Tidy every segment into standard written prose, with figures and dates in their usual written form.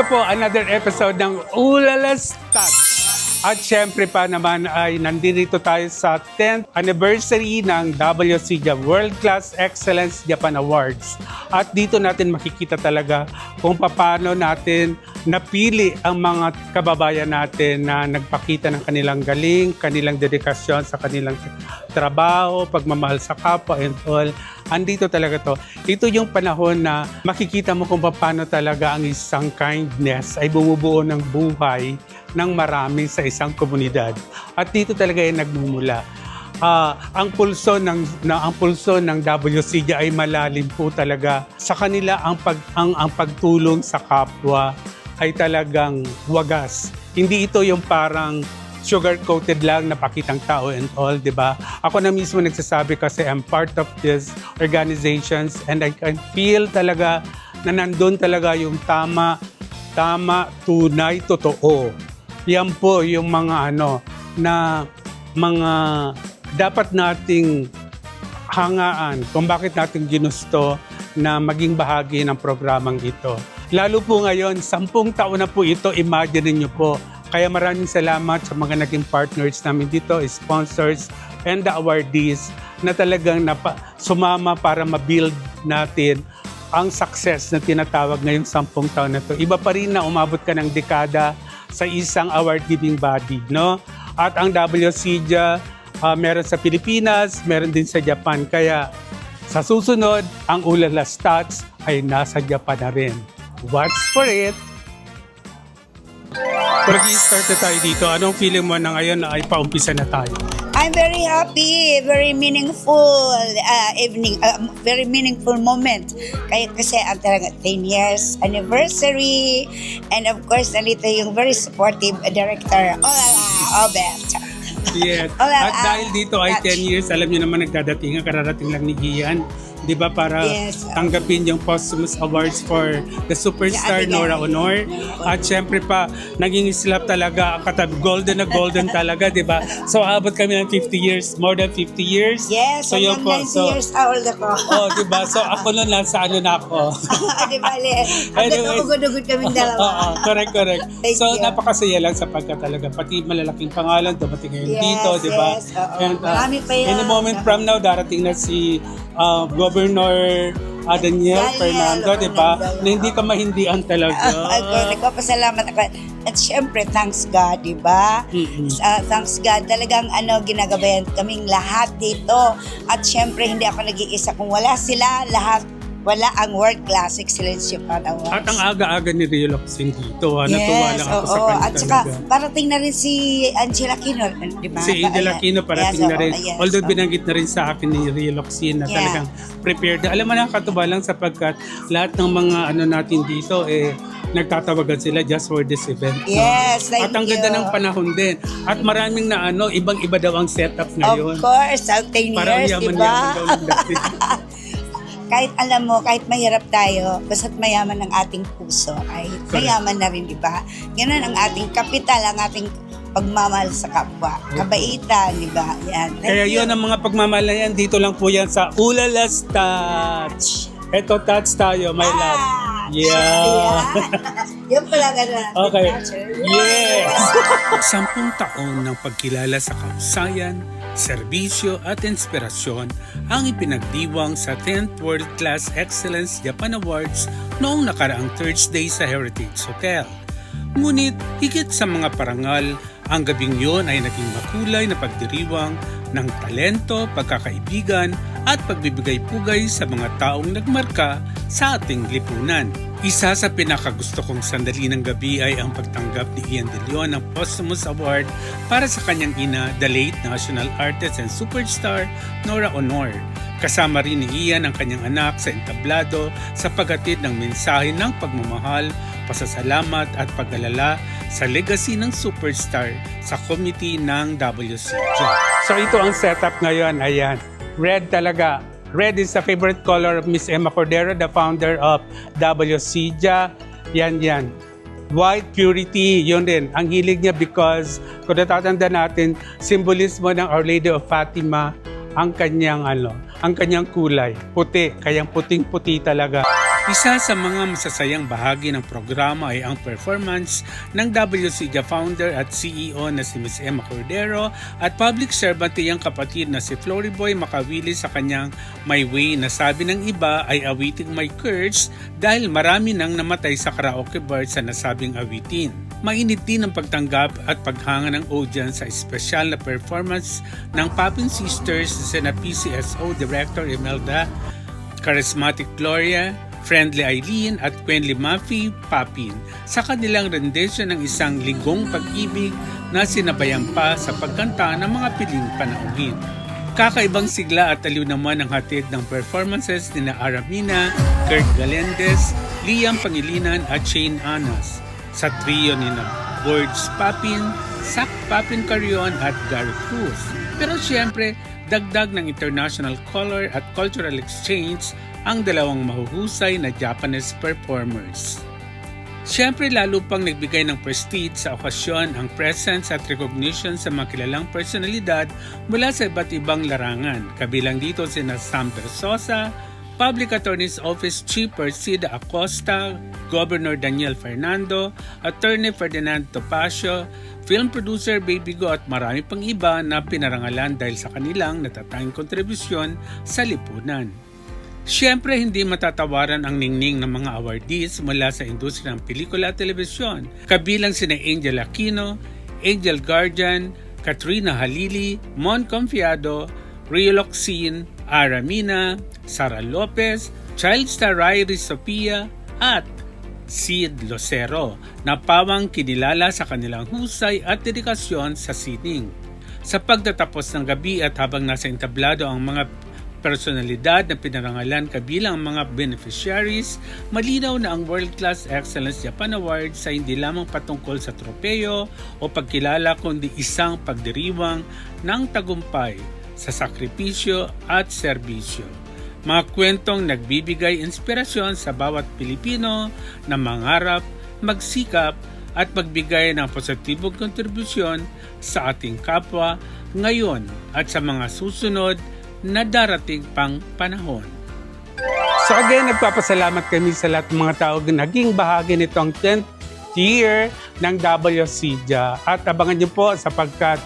po, another episode ng Ulalas Stats. At syempre pa naman ay nandito tayo sa 10th anniversary ng WCJ World Class Excellence Japan Awards. At dito natin makikita talaga kung paano natin napili ang mga kababayan natin na nagpakita ng kanilang galing, kanilang dedikasyon sa kanilang trabaho, pagmamahal sa kapwa and all. Andito talaga to. Ito yung panahon na makikita mo kung paano talaga ang isang kindness ay bumubuo ng buhay ng marami sa isang komunidad. At dito talaga yung nagmumula. Ang pulso ng WCJ ay malalim po talaga. Sa kanila ang pagtulong sa kapwa ay talagang wagas. Hindi ito yung parang sugar-coated lang na pakitang tao and all, di ba? Ako na mismo nagsasabi kasi I'm part of this organizations and I can feel talaga na nandun talaga yung tama, tunay, totoo. Yan po yung mga mga dapat nating hangaan kung bakit natin ginusto na maging bahagi ng programang ito. Lalo po ngayon, 10 taon na po ito, imagine niyo po. Kaya maraming salamat sa mga naging partners namin dito, sponsors and the awardees na talagang sumama para ma-build natin ang success na tinatawag ngayong 10 taon na ito. Iba pa rin na umabot ka ng dekada sa isang award-giving body, no? At ang WCJ, meron sa Pilipinas, meron din sa Japan. Kaya sa susunod, ang Ulalas Stats ay nasa Japan na rin. Watch for it! Mag-i-start na tayo dito. Anong feeling mo na ngayon ay paumpisa na tayo? I'm very happy, very meaningful evening, very meaningful moment. Kasi ang talaga 10 years anniversary and of course nalito yung very supportive director, Olala Obert. Yes. At dahil dito ay 10 years, alam niyo naman nagdadating, kararating lang ni Ian. Di ba para tanggapin yung posthumous awards for the superstar Nora Honor. At syempre pa, naging islap talaga, golden na golden talaga, di ba? So abot kami ng 50 years, more than 50 years. Yes, so yun po. 90 years old ako. Oh, di ba? So ako nun nasa na ako. Di ba, hanggang ugod-ugod kaming dalawa. Correct. So you. Napakasaya lang sapagkat talaga, pati malalaking pangalan, dumating ngayon dito, di ba? Yes, and marami pa yan. In a moment from now, darating na si Governor Daniel Fernando, di ba? Na hindi ka mahindian talaga. Nagpapasalamat ako. At syempre, thanks God, di ba? Thanks God. Talagang ginagabayan kaming lahat dito. At syempre, hindi ako nag-iisa. Kung wala sila, wala ang World Class Excellence Japan Awards. At ang aga-aga ni Rio Locsin dito. Natuwa lang ako sa kanya. At saka, parating na rin si Angela Aquino, di ba? Si Angela Aquino parating na rin. Although binanggit na rin sa akin ni Rio Locsin na talagang prepared. Alam mo na, katuwa lang sapagkat lahat ng mga natin dito, nagtatawagan sila just for this event. Yes, thank you. At ang ganda ng panahon din. At maraming na ibang-iba daw ang setup ngayon. Of course, 10 years, di ba? Kahit alam mo, kahit mahirap tayo, basta't mayaman ang ating puso, ay mayaman na rin, di ba? Ganun ang ating kapital, ang ating pagmamahal sa kapwa. Kabaitan, di ba? Yan. Kaya yun ang mga pagmamahal na yan, dito lang po yan sa Ulalas Touch. Eto, touch tayo, my love. Yeah. Yung pala gano'n. Okay. Yes. 10 taon ng pagkilala sa kahusayan, serbisyo at inspirasyon ang ipinagdiwang sa 10th World Class Excellence Japan Awards noong nakaraang Thursday sa Heritage Hotel. Ngunit higit sa mga parangal, ang gabing yon ay naging makulay na pagdiriwang ng talento, pagkakaibigan at pagbibigay-pugay sa mga taong nagmarka sa ating lipunan. Isa sa pinakagusto kong sandali ng gabi ay ang pagtanggap ni Ian De Leon ng posthumous award para sa kanyang ina, the late national artist and superstar Nora Honor. Kasama rin ni Ian ang kanyang anak sa entablado sa paghatid ng mensahe ng pagmamahal, pasasalamat at pag-alala sa legacy ng superstar sa committee ng WCJ. So ito ang setup ngayon, ayan. Red talaga. Red is the favorite color of Miss Emma Cordero, the founder of WCJ. Yan. White purity, yun din. Ang hilig niya because, kung natatanda natin, simbolismo ng Our Lady of Fatima, ang kanyang kulay. Puti, kayang puting-puti talaga. Isa sa mga masasayang bahagi ng programa ay ang performance ng WCGA founder at CEO na si Ms. Emma Cordero at public servant niyang kapatid na si Floryboy Makawili sa kanyang My Way na sabi ng iba ay awiting may curse dahil marami nang namatay sa karaoke bar sa nasabing awitin. Mainit din ang pagtanggap at paghanga ng audience sa espesyal na performance ng Papin Sisters na PCSO Director Imelda, Charismatic Gloria, Friendly Eileen at Quenly Maffy Papin sa kanilang rendition ng isang ligong pag-ibig na sinabayan pa sa pagkanta ng mga piling panauhin. Kakaibang sigla at aliw naman ang hatid ng performances ni Aramina, Kurt Galendez, Liam Pangilinan at Shane Anas sa trio ni Borge Papin, Sak Papin Carrion at Gary Cruz. Pero siyempre, dagdag ng international color at cultural exchange ang dalawang mahuhusay na Japanese performers. Siyempre lalo pang nagbigay ng prestige sa okasyon ang presence at recognition sa mga kilalang personalidad mula sa iba't ibang larangan. Kabilang dito sina Sam Versosa, Public Attorney's Office Chief Persida Acosta, Governor Daniel Fernando, Attorney Ferdinand Topacio, film producer Baby Go at marami pang iba na pinarangalan dahil sa kanilang natatanging kontribusyon sa lipunan. Siyempre, hindi matatawaran ang ningning ng mga awardees mula sa industriya ng pelikula at telebisyon. Kabilang sina Angel Aquino, Angel Guardian, Katrina Halili, Mon Confiado, Rio Locsin, Aramina, Sara Lopez, Child Star Ryrie Sophia, at Sid Lucero na pawang kinilala sa kanilang husay at dedikasyon sa sining. Sa pagtatapos ng gabi at habang nasa entablado ang mga personalidad na pinarangalan kabilang ang mga beneficiaries, malinaw na ang World Class Excellence Japan Awards ay hindi lamang patungkol sa tropeyo o pagkilala kundi isang pagdiriwang ng tagumpay sa sakripisyo at serbisyo. Mga kwentong nagbibigay inspirasyon sa bawat Pilipino na mangarap, magsikap at magbigay ng positibong kontribusyon sa ating kapwa ngayon at sa mga susunod na darating pang panahon. So again, nagpapasalamat kami sa lahat ng mga tao na naging bahagi nitong 10th year ng WCGA. At abangan niyo po sapagkat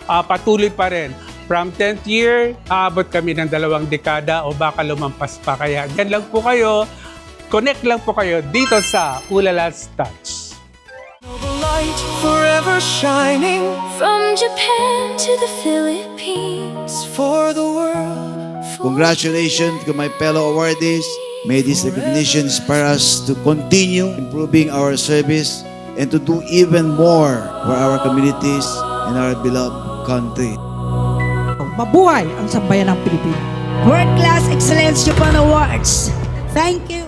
patuloy pa rin. From 10th year, aabot kami ng 2 dekada o baka lumampas pa. Kaya dyan lang po kayo, connect lang po kayo dito sa Ulala's Touch. Light forever shining From Japan to the Philippines, for the world. Congratulations to my fellow awardees. May this recognition inspire us to continue improving our service and to do even more for our communities and our beloved country. Mabuhay ang sambayan ng Pilipinas. World Class Excellence Japan Awards. Thank you.